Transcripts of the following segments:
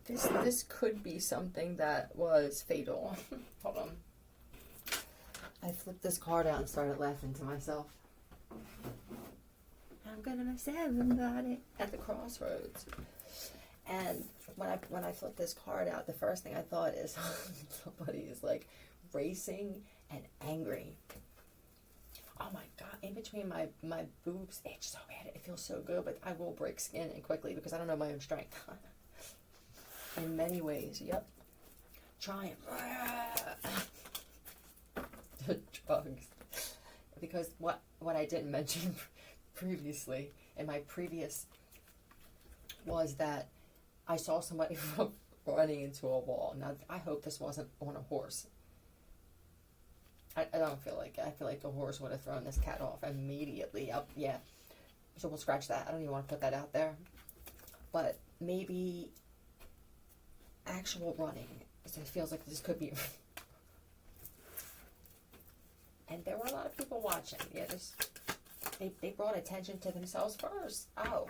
This could be something that was fatal. Hold on. I flipped this card out and started laughing to myself. I'm gonna miss everybody at the crossroads. And when I flipped this card out, the first thing I thought is somebody is like racing and angry. Oh my God, in between my boobs, it's so bad. It feels so good, but I will break skin and quickly because I don't know my own strength. In many ways, yep. Trying. Drugs. Because what I didn't mention previously, in my previous, was that I saw somebody running into a wall. Now, I hope this wasn't on a horse. I don't feel like it. I feel like the horse would have thrown this cat off immediately. Up, yeah. So we'll scratch that. I don't even want to put that out there. But maybe actual running. So it feels like this could be. And there were a lot of people watching. Yeah, they brought attention to themselves first. Oh,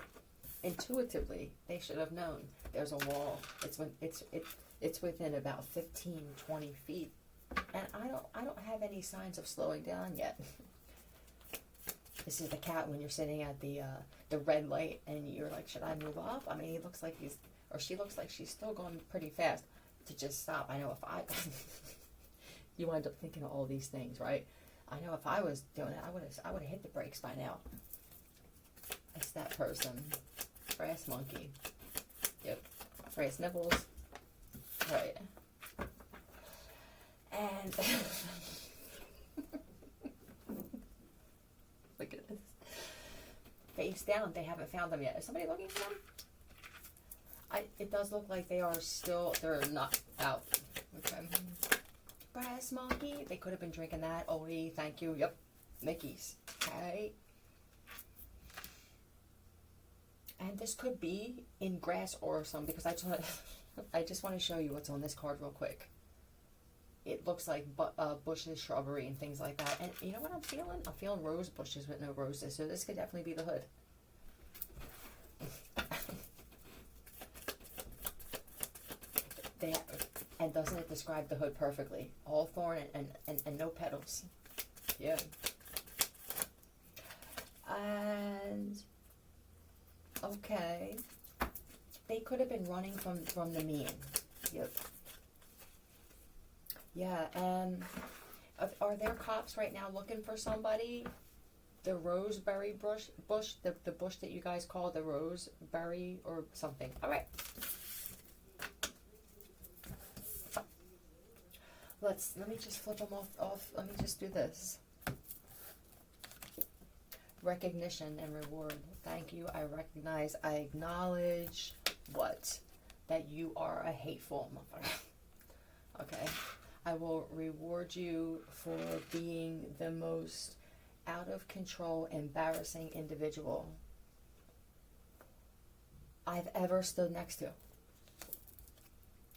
intuitively, they should have known. There's a wall. It's within about 15, 20 feet. And I don't have any signs of slowing down yet. This is the cat when you're sitting at the red light and you're like, should I move up? I mean, he looks like she looks like she's still going pretty fast to just stop. I know if you wind up thinking of all these things, right? I know if I was doing it, I would have hit the brakes by now. It's that person, brass monkey. Yep, brass nipples. Right. And look at this. Face down. They haven't found them yet. Is somebody looking for them? It does look like they're not out. Okay. Brass monkey. They could have been drinking that. Oh, thank you. Yep. Mickey's. Okay. And this could be in grass or something because I just want to show you what's on this card real quick. It looks like bushes, shrubbery, and things like that. And you know what I'm feeling? I'm feeling rose bushes with no roses. So this could definitely be the hood. And doesn't it describe the hood perfectly? All thorn and no petals. Yeah. And okay. They could have been running from the mean. Yep. Yeah, are there cops right now looking for somebody? The roseberry bush, the bush that you guys call the roseberry or something. All right. Let me just flip them off. Let me just do this. Recognition and reward. Thank you. I recognize. I acknowledge what? That you are a hateful motherfucker. Okay. I will reward you for being the most out of control, embarrassing individual I've ever stood next to.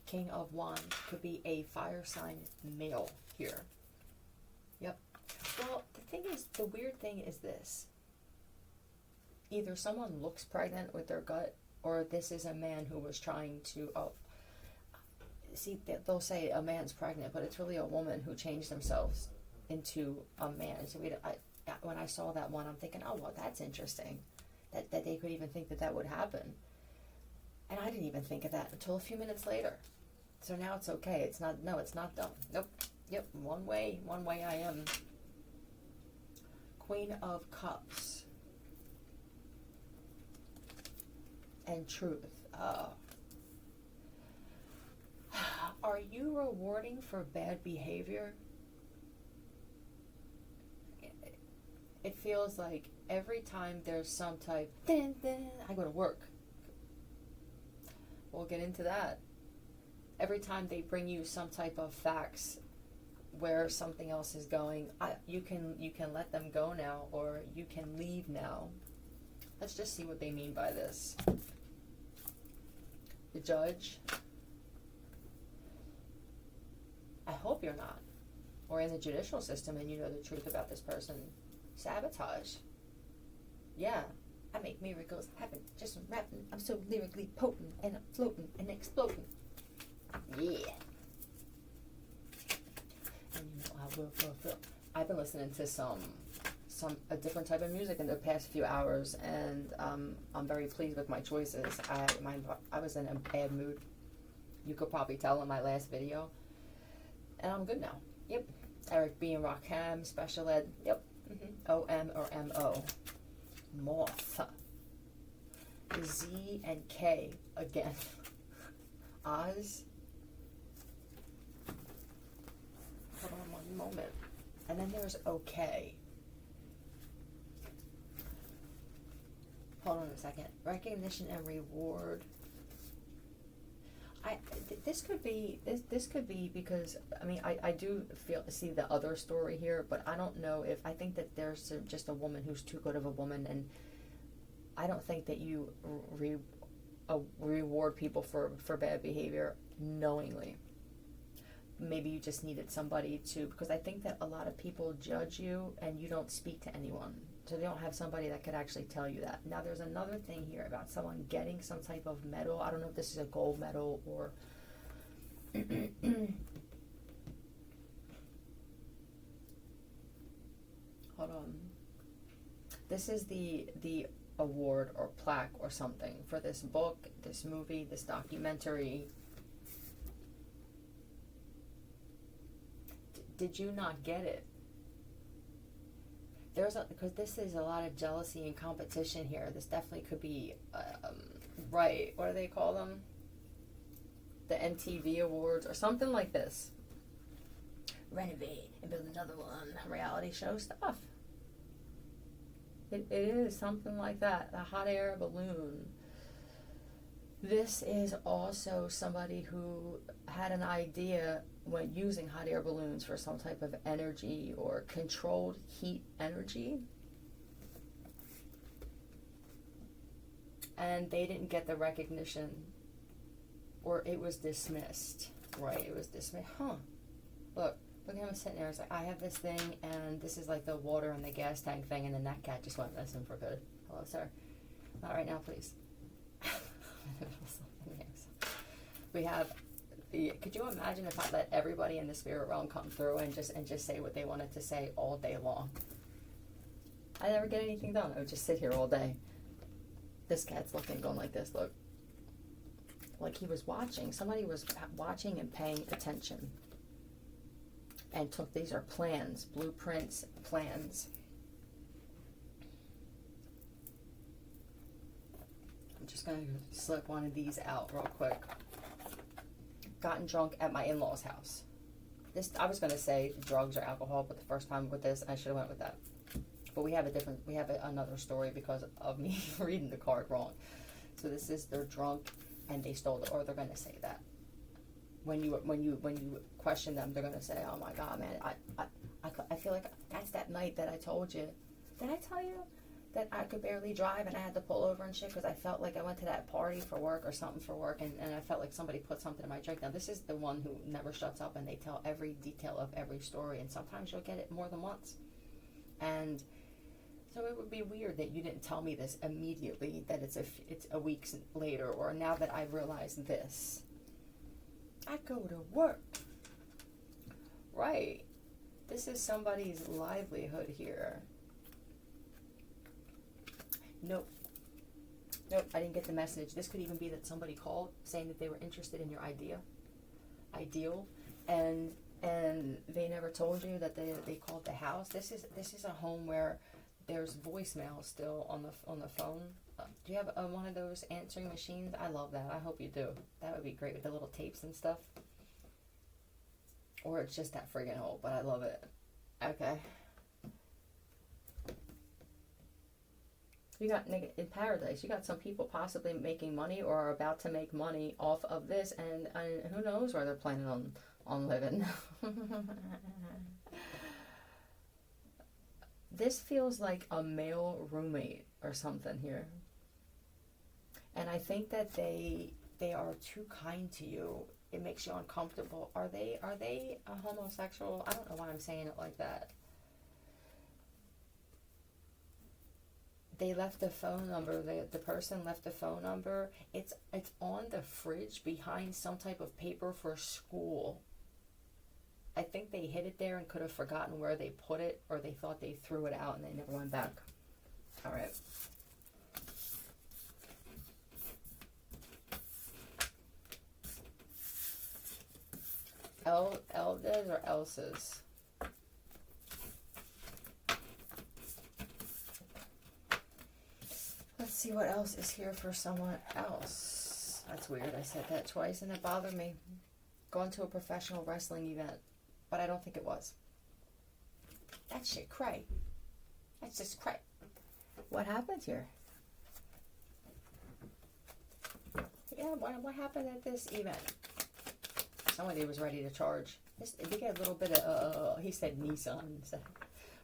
King of Wands could be a fire sign male here. Yep. Well, the weird thing is this. Either someone looks pregnant with their gut, or this is a man who was trying to, see, they'll say a man's pregnant, but it's really a woman who changed themselves into a man. So when I saw that one, I'm thinking, oh, well, that's interesting. That they could even think that would happen. And I didn't even think of that until a few minutes later. So now it's okay. It's not dumb. Nope. Yep. One way I am. Queen of Cups. And Truth. Are you rewarding for bad behavior? It feels like every time there's some type, I go to work. We'll get into that. Every time they bring you some type of facts where something else is going, you can let them go now, or you can leave now. Let's just see what they mean by this. The Judge. I hope you're not. Or in the judicial system and you know the truth about this person. Sabotage. Yeah. I make miracles happen. Just rapping. I'm so lyrically potent and I'm floating and exploding. Yeah. And you know, I've been listening to a different type of music in the past few hours, and I'm very pleased with my choices. I was in a bad mood. You could probably tell in my last video, and I'm good now. Yep. Eric B. and Rakim, Special Ed. Yep. O-M or M-O. Moth. Z and K again. Oz. Hold on one moment. And then there's OK. Hold on a second. Recognition and reward. This could be because I do see the other story here, but I don't know if I think that there's just a woman who's too good of a woman, and I don't think that you reward people for bad behavior knowingly. Maybe you just needed somebody to, because I think that a lot of people judge you and you don't speak to anyone. So they don't have somebody that could actually tell you that. Now there's another thing here about someone getting some type of medal. I don't know if this is a gold medal or hold on. This is the award or plaque or something for this book, this movie, this documentary. Did you not get it? Because this is a lot of jealousy and competition here. This definitely could be, right, what do they call them? The MTV Awards or something like this. Renovate and build another one. Reality show stuff. It is something like that. A hot air balloon. This is also somebody who had an idea when using hot air balloons for some type of energy or controlled heat energy. And they didn't get the recognition, or it was dismissed. Right, it was dismissed. Look at him sitting there. It's like, I have this thing, and this is like the water and the gas tank thing, and then that cat just went missing for good. Hello, sir. Not right now, please. We have could you imagine if I let everybody in the spirit realm come through and just say what they wanted to say all day long? I never get anything done. I would just sit here all day. This cat's looking, going like this, look. Like he was watching. Somebody was watching and paying attention. And these are plans, blueprints, plans. I'm just going to slip one of these out real quick. Gotten drunk at my in-laws' house. I was going to say drugs or alcohol, but the first time with this, I should have went with that. But we have another story because of me reading the card wrong. So this is, they're drunk and they stole it, or they're going to say that. When you question them, they're going to say, oh my God, man, I feel like that's that night that I told you. Did I tell you that I could barely drive and I had to pull over and shit because I felt like I went to that party for work or something for work, and I felt like somebody put something in my drink. Now this is the one who never shuts up, and they tell every detail of every story, and sometimes you'll get it more than once. And so it would be weird that you didn't tell me this immediately, that it's a week later, or now that I realized this. I go to work. Right. This is somebody's livelihood here. Nope, I didn't get the message. This could even be that somebody called saying that they were interested in your ideal, and they never told you that they called the house. This is a home where there's voicemail still on the phone. Do you have one of those answering machines? I love that. I hope you do. That would be great with the little tapes and stuff. Or it's just that friggin' old, but I love it. Okay. You got, in paradise, you got some people possibly making money or are about to make money off of this, and who knows where they're planning on living. This feels like a male roommate or something here. And I think that they are too kind to you. It makes you uncomfortable. Are they a homosexual? I don't know why I'm saying it like that. They left the phone number. The person left the phone number. It's on the fridge behind some type of paper for school. I think they hid it there and could have forgotten where they put it, or they thought they threw it out and they never went back. All right. Eldes or else's? Let's see what else is here for someone else. That's weird. I said that twice and it bothered me. Going to a professional wrestling event, but I don't think it was. That shit cray. That's just cray. What happened here? Yeah, what happened at this event? Somebody was ready to charge. You get a little bit of, he said Nissan. So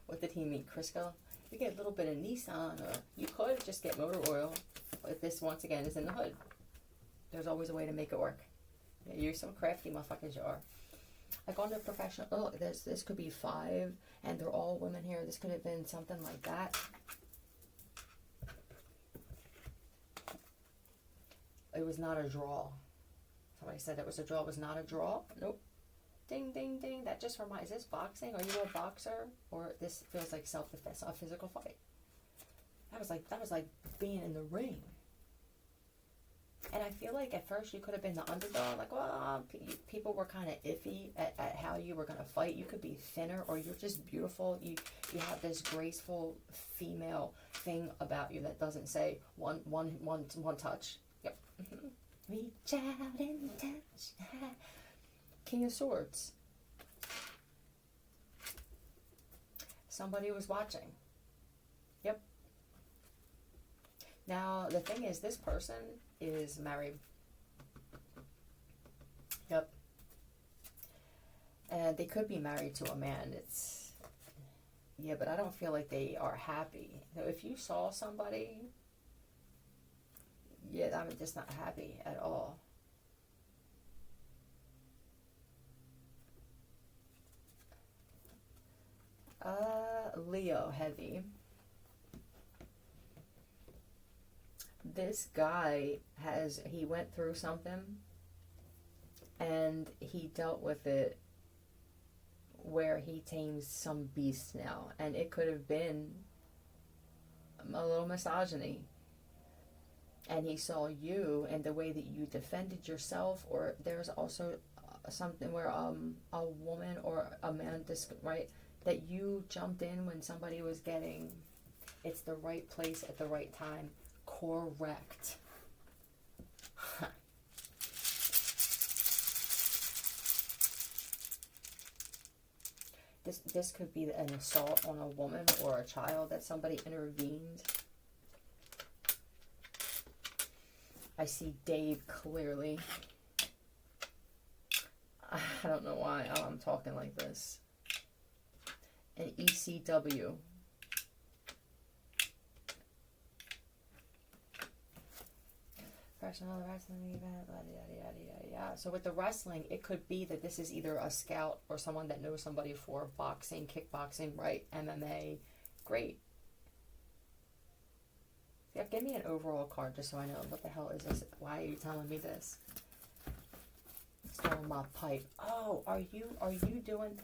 what did he mean, Crisco? You get a little bit of Nissan, or you could just get motor oil. But this, once again, is in the hood. There's always a way to make it work. Yeah, you're some crafty motherfuckers, you are. I go into a professional, oh, this could be 5, and they're all women here. This could have been something like that. It was not a draw. Somebody said it was a draw. It was not a draw. Nope. Ding, ding, ding. That just reminds. Is this boxing? Are you a boxer? Or this feels like self-defense, a physical fight? That was like being in the ring. And I feel like at first you could have been the underdog. Like, well, people were kind of iffy at how you were going to fight. You could be thinner, or you're just beautiful. You have this graceful female thing about you that doesn't say one touch. Yep. Reach out and touch. King of Swords. Somebody was watching. Yep. Now, the thing is, this person is married. Yep. And they could be married to a man. Yeah, but I don't feel like they are happy. So if you saw somebody, yeah, I'm just not happy at all. Leo, heavy. This guy he went through something and he dealt with it where he tames some beast now. And it could have been a little misogyny. And he saw you and the way that you defended yourself, or there's also something where a woman or a man, right, that you jumped in when somebody was getting, it's the right place at the right time. Correct. This could be an assault on a woman or a child that somebody intervened. I see Dave clearly. I don't know why I'm talking like this. An ECW. Professional wrestling event, yada, yada, yada, yada. So with the wrestling, it could be that this is either a scout or someone that knows somebody for boxing, kickboxing, right? MMA. Great. Yeah, give me an overall card just so I know. What the hell is this? Why are you telling me this? Throwing my pipe. Oh, are you doing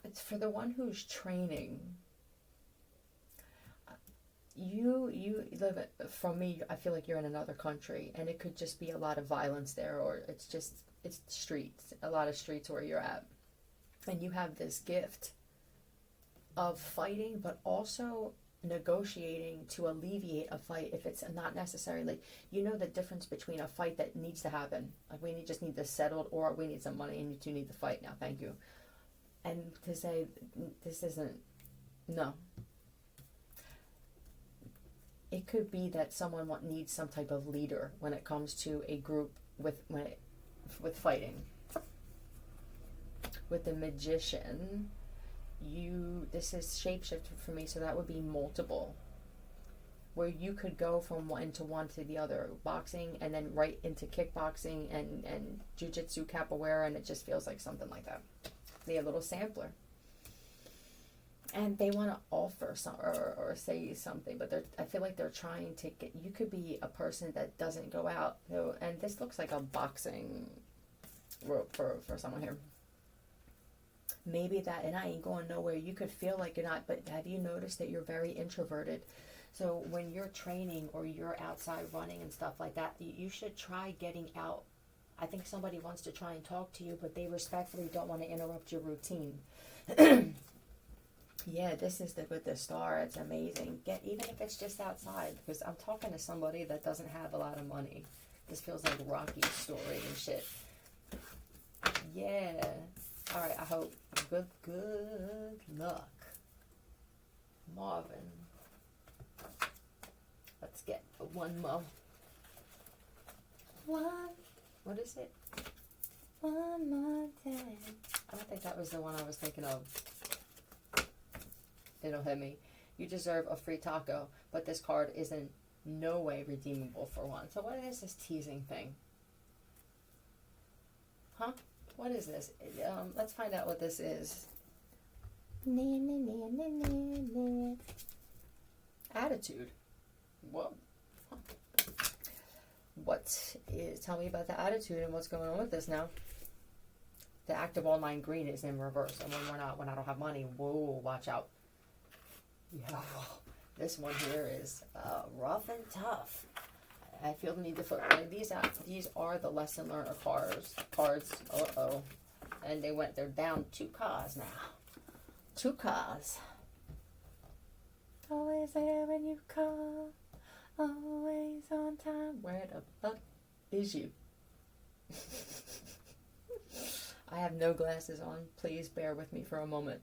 it's for the one who's training. You live, from me, I feel like you're in another country, and it could just be a lot of violence there, or it's streets, a lot of streets where you're at. And you have this gift of fighting, but also negotiating to alleviate a fight if it's not necessarily, you know, the difference between a fight that needs to happen, like we just need this settled, or we need some money and you two need to fight now, thank you. And to say, this isn't, no. It could be that someone needs some type of leader when it comes to a group with fighting. With the Magician, this is shapeshifted for me, so that would be multiple. Where you could go from one to the other, boxing and then right into kickboxing and jiu-jitsu, capoeira, and it just feels like something like that. Be a little sampler. and they want to offer some or say something, but I feel like they're trying to get. You could be a person that doesn't go out, and this looks like a boxing rope for someone here. Maybe that, and I ain't going nowhere. You could feel like you're not, but have you noticed that you're very introverted? So when you're training or you're outside running and stuff like that, you should try getting out. I think somebody wants to try and talk to you, but they respectfully don't want to interrupt your routine. Yeah, this is with the star. It's amazing. Even if it's just outside, because I'm talking to somebody that doesn't have a lot of money. This feels like Rocky's story and shit. Yeah. All right. I hope good luck, Marvin. Let's get one more. What is it? One more time. I don't think that was the one I was thinking of. It'll hit me. You deserve a free taco, but this card is in no way redeemable for one. So what is this teasing thing? Huh? What is this? Let's find out what this is. Attitude. Whoa. Tell me about the attitude and what's going on with this now. The active online green is in reverse, and when I don't have money, whoa, watch out. Yeah, this one here is rough and tough. I feel the need to put these out. These are the lesson learner cards. And they're down 2 cards now. 2 cards. Always there when you call. Always on time. Where the fuck is you? I have no glasses on. Please bear with me for a moment.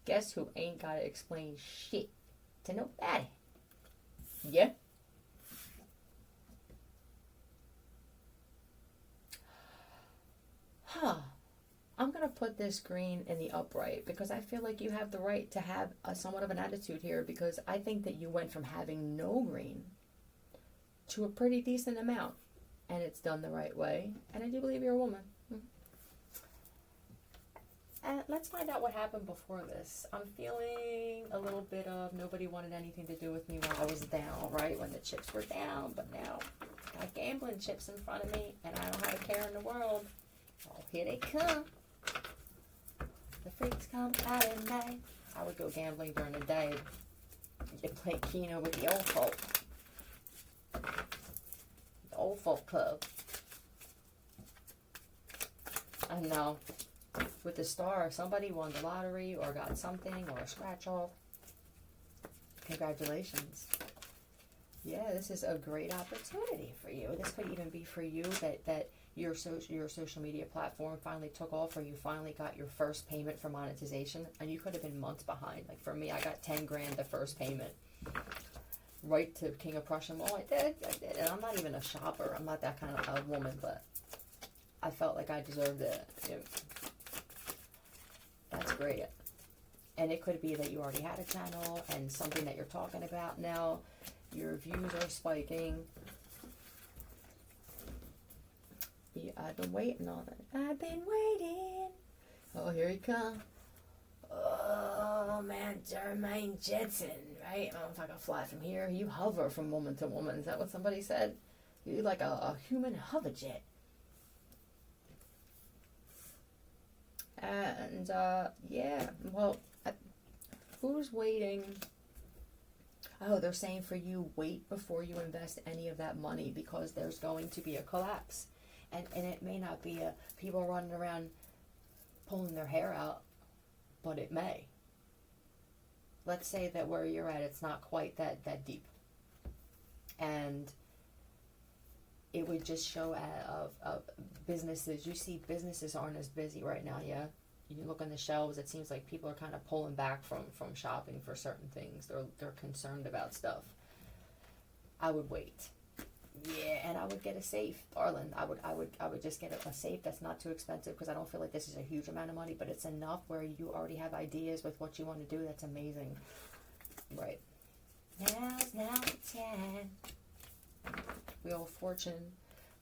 Guess who ain't gotta explain shit to nobody? Yeah? I'm gonna put this green in the upright because I feel like you have the right to have somewhat of an attitude here, because I think that you went from having no green to a pretty decent amount, and it's done the right way, and I do believe you're a woman. Let's find out what happened before this. I'm feeling a little bit of nobody wanted anything to do with me while I was down, right? When the chips were down, but now I got gambling chips in front of me, and I don't have a care in the world. Oh, here they come. The freaks come out at night. I would go gambling during the day. You play Keno with the old folk. The old folk club. I know. With the star, somebody won the lottery or got something or a scratch off. Congratulations. Yeah, this is a great opportunity for you. This could even be for you that your social media platform finally took off, or you finally got your first payment for monetization, and you could have been months behind. Like for me, I got 10 grand the first payment. Right to King of Prussia Mall. I did. And I'm not even a shopper. I'm not that kind of a woman, but I felt like I deserved it. That's great. And it could be that you already had a channel and something that you're talking about now. Your views are spiking. Yeah, I've been waiting on it. I've been waiting. Oh, here he comes. Oh, man, Jermaine Jetson, right? I don't know if I can fly from here. You hover from woman to woman. Is that what somebody said? You're like a human hover jet. And, yeah, well, who's waiting? Oh, they're saying for you, wait before you invest any of that money, because there's going to be a collapse. And it may not be people running around pulling their hair out, but it may. Let's say that where you're at, it's not quite that deep. And it would just show of businesses. You see businesses aren't as busy right now, yeah? You look on the shelves, it seems like people are kind of pulling back from shopping for certain things. They're concerned about stuff. I would wait. Yeah, and I would get a safe, darling. I would just get a safe that's not too expensive, because I don't feel like this is a huge amount of money, but it's enough where you already have ideas with what you want to do. That's amazing. Right. Now's the time. Wheel of Fortune.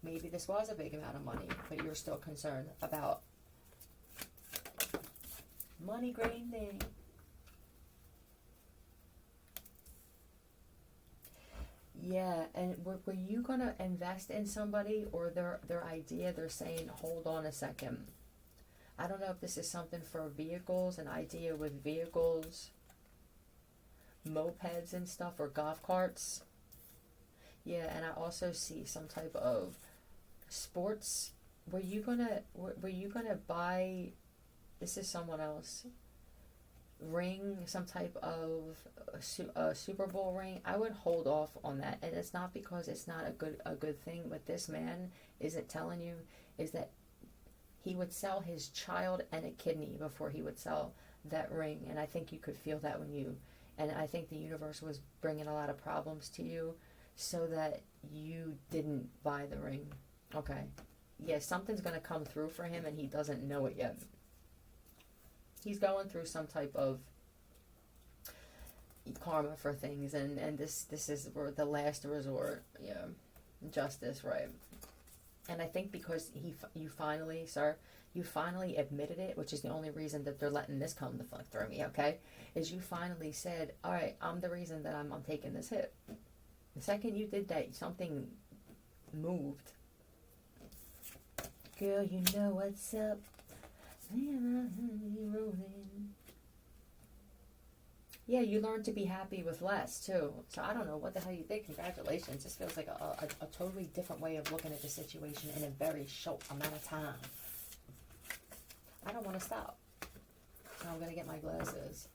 Maybe this was a big amount of money, but you're still concerned about money green thing. Yeah, and were you gonna invest in somebody, or their idea? They're saying, hold on a second. I don't know if this is something for vehicles, an idea with vehicles, mopeds and stuff, or golf carts. Yeah, and I also see some type of sports. Were you gonna buy? This is someone else. Ring, some type of Super Bowl ring. I would hold off on that, and it's not because it's not a good thing. What this man isn't telling you is that he would sell his child and a kidney before he would sell that ring. And I think you could feel that when you, and I think the universe was bringing a lot of problems to you so that you didn't buy the ring. Okay. Yeah, something's going to come through for him and he doesn't know it yet. He's going through some type of karma for things, and this is the last resort. Yeah. Justice, right. And I think because you finally admitted it, which is the only reason that they're letting this come the fuck through me, okay? Is you finally said, all right, I'm the reason that I'm taking this hit. The second you did that, something moved. Girl, you know what's up. Yeah, you learn to be happy with less, too. So I don't know what the hell you think. Congratulations. This feels like a totally different way of looking at the situation in a very short amount of time. I don't want to stop. So I'm going to get my glasses.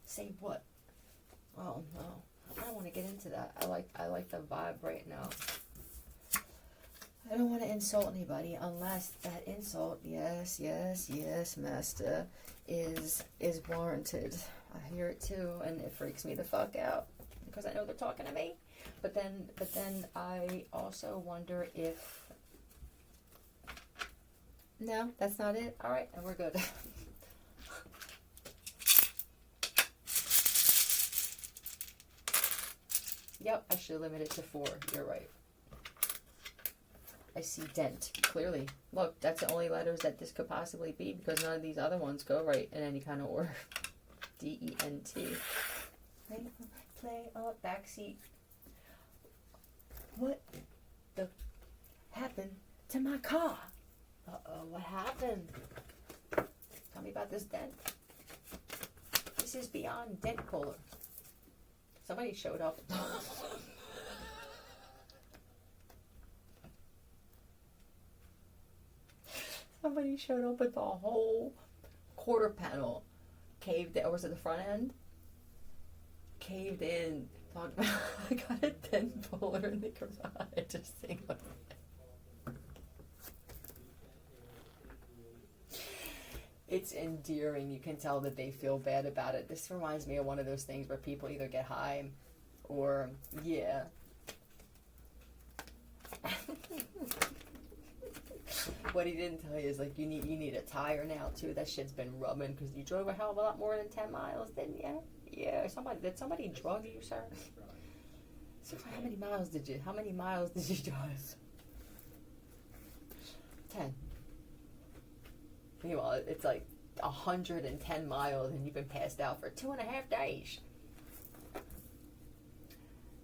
Say what? Oh, no. I don't want to get into that. I like the vibe right now. I don't want to insult anybody unless that insult, yes, master, is warranted. I hear it too, and it freaks me the fuck out because I know they're talking to me. But then I also wonder if, no, that's not it. All right, and we're good. Yep, I should limit it to 4. You're right. I see dent, clearly. Look, that's the only letters that this could possibly be because none of these other ones go right in any kind of order. D-E-N-T. Play on backseat. What the happened to my car? Uh-oh, what happened? Tell me about this dent. This is beyond dent puller. Somebody showed up. Somebody showed up with the whole quarter panel caved in, or was it the front end? Caved in. I got a dent puller in the garage. Just saying like that. It's endearing. You can tell that they feel bad about it. This reminds me of one of those things where people either get high or, yeah. What he didn't tell you is like you need a tire now too. That shit's been rubbing because you drove a hell of a lot more than 10 miles, didn't you? Yeah. Did somebody drug you, sir? So how many miles did you drive? 10. Meanwhile, it's like 110 miles and you've been passed out for 2.5 days.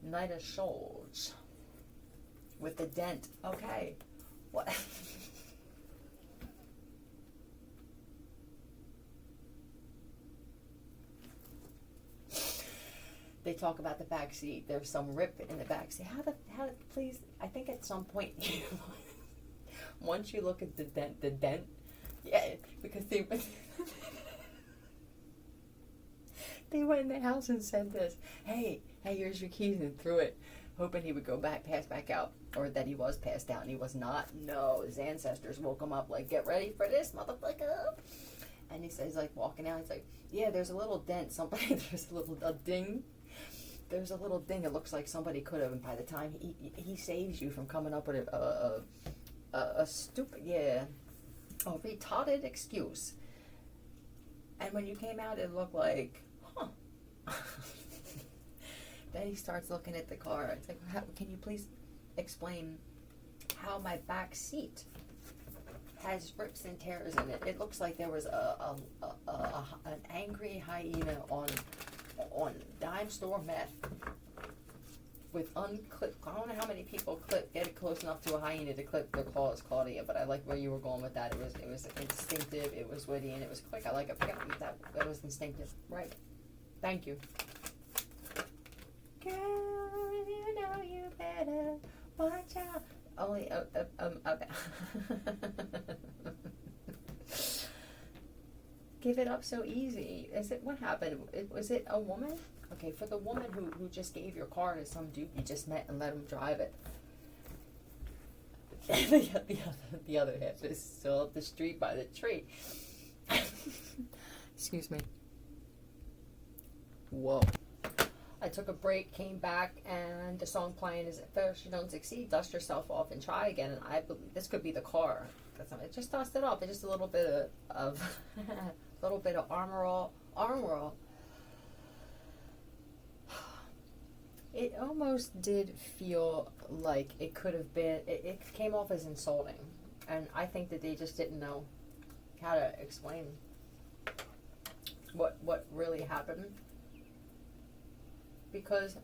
Knight of Swords with the dent. Okay. What? They talk about the back seat. There's some rip in the back seat. Please, I think at some point, once you look at the dent, yeah, because they went in the house and said this, hey, here's your keys, and threw it, hoping he would pass back out, or that he was passed out, and he was not. No, his ancestors woke him up like, get ready for this, motherfucker. And he says, like, walking out, he's like, yeah, there's a little dent, there's a ding. There's a little ding. It looks like somebody could have, and by the time he saves you from coming up with a stupid, yeah, a retarded excuse. And when you came out, it looked like, huh. Then he starts looking at the car. It's like, can you please explain how my back seat has rips and tears in it. It looks like there was an angry hyena on dime store meth with unclipped. I don't know how many people get it close enough to a hyena to clip their claws, Claudia. But I like where you were going with that. It was instinctive. It was witty, and it was quick. I like it. That was instinctive. Right. Thank you. Girl, you know you better watch out. Only give it up so easy. Is it what happened? Was it a woman? Okay, for the woman who just gave your car to some dude you just met and let him drive it. The other half is still up the street by the tree. Excuse me. Whoa. I took a break, came back, and the song playing is, "At first you don't succeed, dust yourself off and try again." And I believe this could be the car. Just dust it off. It's just a little bit of little bit of armor all. It almost did feel like it could have been. It came off as insulting, and I think that they just didn't know how to explain what really happened. Because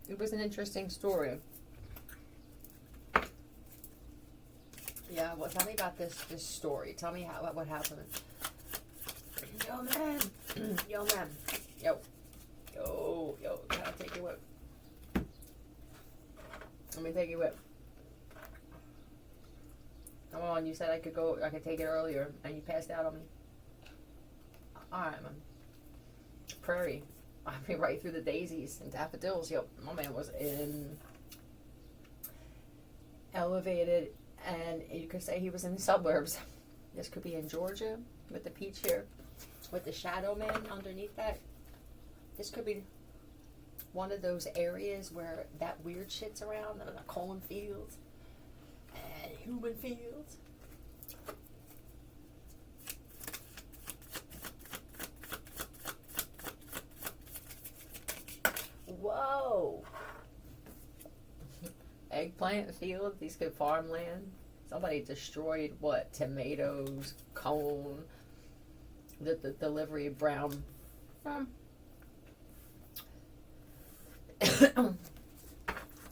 it was an interesting story. Yeah, well, tell me about this story. Tell me what happened. Yo, man. Yo, man. Yo. Can I take your whip? Let me take your whip. Come on, you said I could take it earlier, and you passed out on me. Alright, man. Prairie. I mean, right through the daisies and daffodils. Yep, my man was in elevated, and you could say he was in the suburbs. This could be in Georgia with the peach here, with the shadow man underneath that. This could be one of those areas where that weird shit's around, the corn fields and human fields. Whoa! Eggplant field, these could farmland. Somebody destroyed what? Tomatoes, cone, the delivery of brown.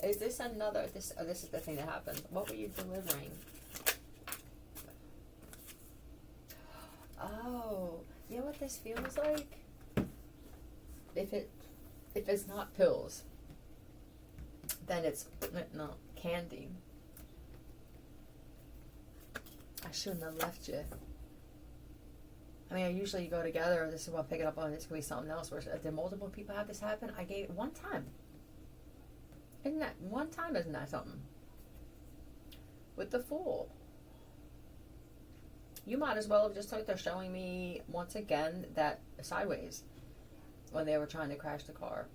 Is this another? This is the thing that happened. What were you delivering? Oh, you know what this feels like? If it's not pills, then it's no candy. I shouldn't have left you. I mean, I usually go together. This is what I'm picking up on. This could be something else. Where did multiple people have this happen? I gave it one time. Isn't that something? With the Fool. You might as well have just like they're showing me once again that sideways when they were trying to crash the car.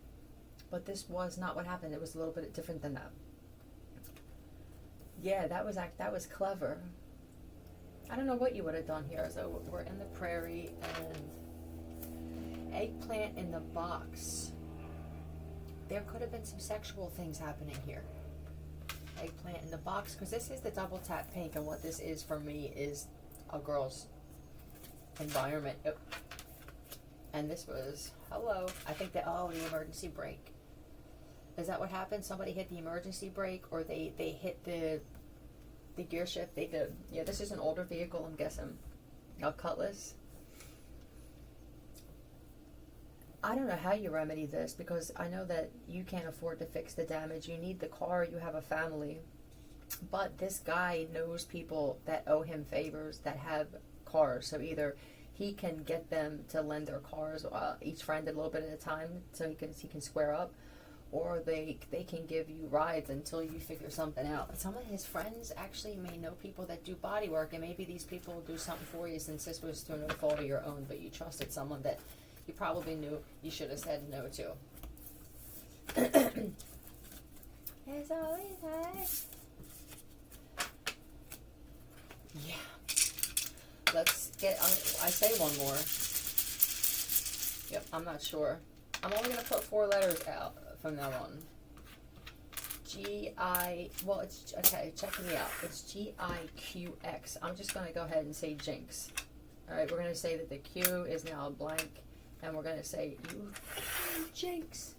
But this was not what happened. It was a little bit different than that. Yeah, that was clever. I don't know what you would have done here. So we're in the prairie and eggplant in the box. There could have been some sexual things happening here. Eggplant in the box, because this is the double tap pink, and what this is for me is a girl's environment. Yep. And this was, hello, I think that, the emergency brake. Is that what happened? Somebody hit the emergency brake, or they hit the gear shift. They did. Yeah, this is an older vehicle, I'm guessing. A Cutlass. I don't know how you remedy this, because I know that you can't afford to fix the damage. You need the car, you have a family. But this guy knows people that owe him favors that have cars. So either he can get them to lend their cars, each friend a little bit at a time, so he can square up, or they can give you rides until you figure something out. Some of his friends actually may know people that do body work, and maybe these people will do something for you, since this was through no fault of your own, but you trusted someone that you probably knew you should have said no to. There's always life. Yeah. Let's get, I say one more. Yep, I'm not sure. I'm only going to put 4 letters out from now on. Well, it's, okay, check me out. It's GIQX. I'm just going to go ahead and say jinx. All right, we're going to say that the Q is now a blank, and we're going to say, you jinx.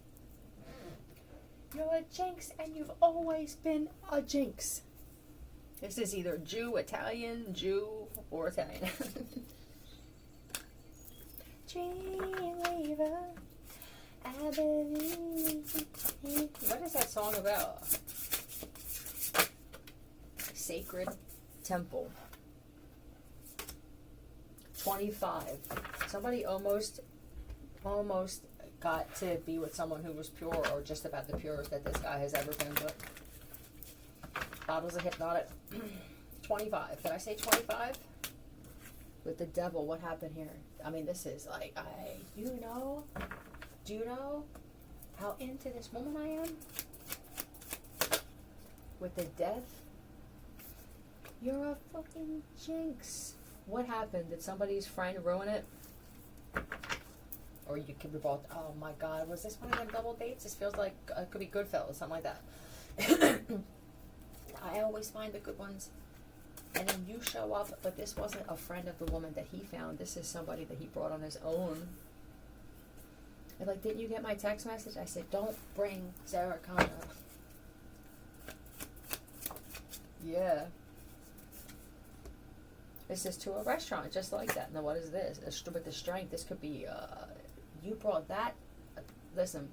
You're a jinx, and you've always been a jinx. This is either Jew, or Italian. Dreamweaver, I believe. What is that song about? Sacred Temple. 25. Somebody almost got to be with someone who was pure, or just about the purest that this guy has ever been, but bottles of hypnotic. 25. Did I say 25? With the devil, what happened here? I mean, this is like, do you know how into this woman I am? With the death? You're a fucking jinx. What happened? Did somebody's friend ruin it? Or you could be both, oh my God, was this one of them double dates? This feels like, it could be Goodfellas, something like that. I always find the good ones. And then you show up, but this wasn't a friend of the woman that he found. This is somebody that he brought on his own. And like, didn't you get my text message? I said, don't bring Sarah Connor. Yeah. This is to a restaurant, just like that. Now, what is this? With the strength, this could be, you brought that. Listen,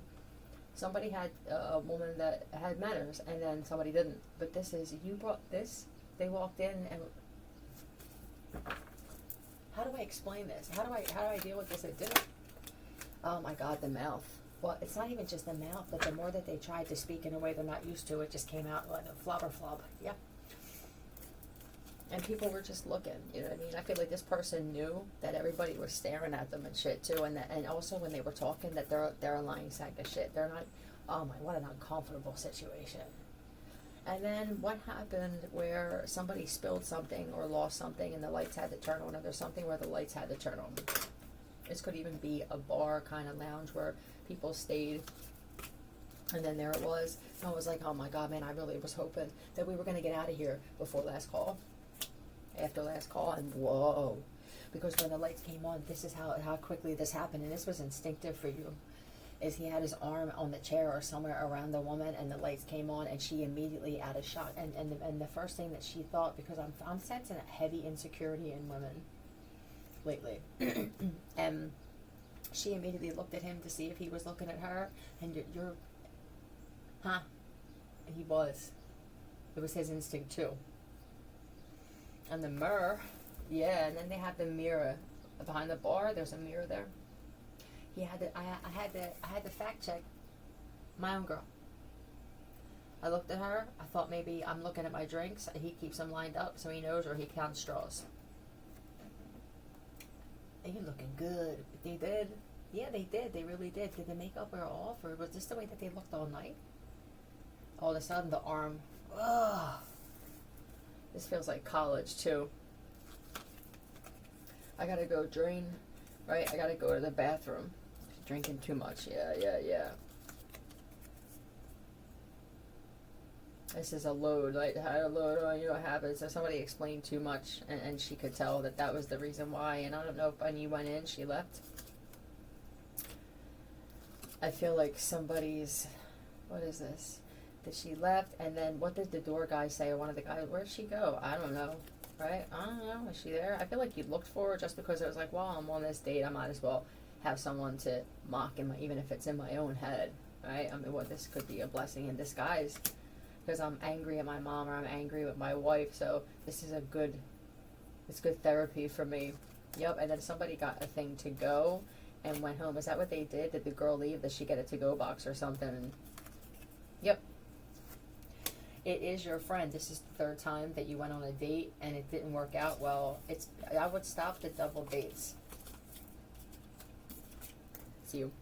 somebody had a woman that had manners, and then somebody didn't. But this is, you brought this. They walked in, and how do I explain this? How do I deal with this? It didn't. Oh my God, the mouth. Well, it's not even just the mouth, but the more that they tried to speak in a way they're not used to, it just came out like a flobber flob. Yep. And people were just looking, you know what I mean? I feel like this person knew that everybody was staring at them and shit too, and also when they were talking, that they're a lying sack of shit. They're not. Oh my, what an uncomfortable situation. And then what happened where somebody spilled something or lost something and the lights had to turn on, or there's something where the lights had to turn on. This could even be a bar kind of lounge where people stayed, and then there it was. And I was like, oh my God, man, I really was hoping that we were going to get out of here before last call. After last call, and whoa. Because when the lights came on, this is how quickly this happened, and this was instinctive for you. Is he had his arm on the chair or somewhere around the woman, and the lights came on, and she immediately out of shot. And the first thing that she thought, because I'm sensing a heavy insecurity in women lately, and she immediately looked at him to see if he was looking at her, and you're and he was. It was his instinct too. And the mirror, yeah, and then they have the mirror behind the bar. There's a mirror there. He had to. I had to fact check my own girl. I looked at her. I thought maybe I'm looking at my drinks. He keeps them lined up so he knows, or he counts straws. And you're looking good. They did. Yeah, they did. They really did. Did the makeup wear off, or was this the way that they looked all night? All of a sudden, the arm. Ugh. This feels like college too. I gotta go drain. Right, I gotta go to the bathroom. Drinking too much. Yeah. This is a load. Like, how to load on, you know what happens. So somebody explained too much, and she could tell that was the reason why. And I don't know if when you went in, she left. I feel like somebody's. What is this? That she left, and then what did the door guy say, or one of the guys? Where'd she go? I don't know. Right? I don't know. Is she there? I feel like you looked for her just because it was like, well, I'm on this date. I might as well have someone to mock even if it's in my own head. Right? I mean, this could be a blessing in disguise, because I'm angry at my mom, or I'm angry with my wife. So this is it's good therapy for me. Yep. And then somebody got a thing to go and went home. Is that what they did? Did the girl leave? Did she get a to-go box or something? Yep. It is your friend. This is the third time that you went on a date and it didn't work out well. I would stop the double dates. See you.